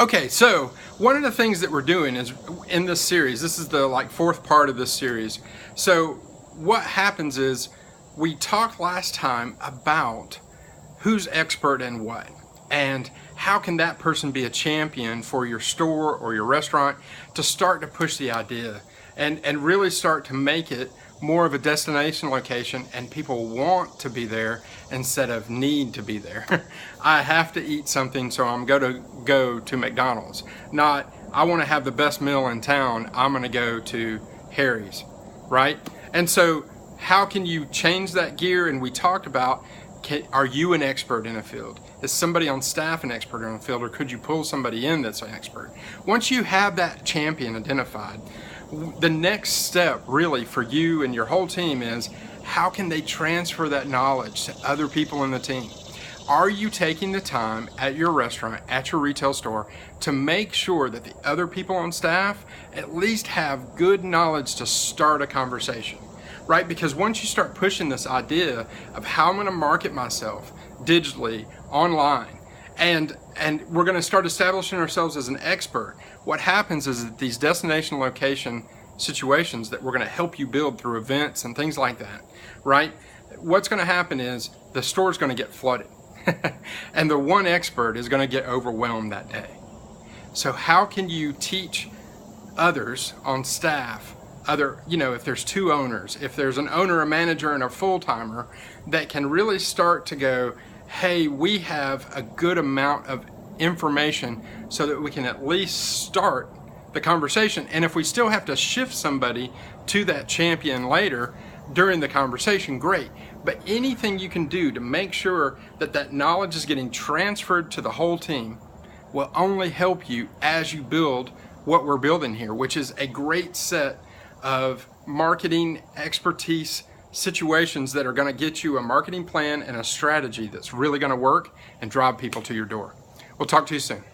Okay, so one of the things that we're doing is in this series, this is the fourth part of this series. So what happens is we talked last time about who's expert in what and how can that person be a champion for your store or your restaurant to start to push the idea and really start to make it more of a destination location and people want to be there instead of need to be there. I have to eat something, so I'm going to go to McDonald's. Not, I want to have the best meal in town, I'm going to go to Harry's, right? And so how can you change that gear? And we talked about, are you an expert in a field? Is somebody on staff an expert in a field, or could you pull somebody in that's an expert? Once you have that champion identified, the next step really for you and your whole team is how can they transfer that knowledge to other people in the team? Are you taking the time at your restaurant, at your retail store, to make sure that the other people on staff at least have good knowledge to start a conversation, right? Because once you start pushing this idea of how I'm going to market myself digitally, online, and we're going to start establishing ourselves as an expert, what happens is that these destination location situations that we're going to help you build through events and things like that, right? What's going to happen is the store's going to get flooded and the one expert is going to get overwhelmed that day. So how can you teach others on staff, if there's two owners, if there's an owner, a manager, and a full-timer that can really start to go, hey, we have a good amount of information so that we can at least start the conversation. And if we still have to shift somebody to that champion later during the conversation, great. But anything you can do to make sure that that knowledge is getting transferred to the whole team will only help you as you build what we're building here, which is a great set of marketing expertise situations that are going to get you a marketing plan and a strategy that's really going to work and drive people to your door. We'll talk to you soon.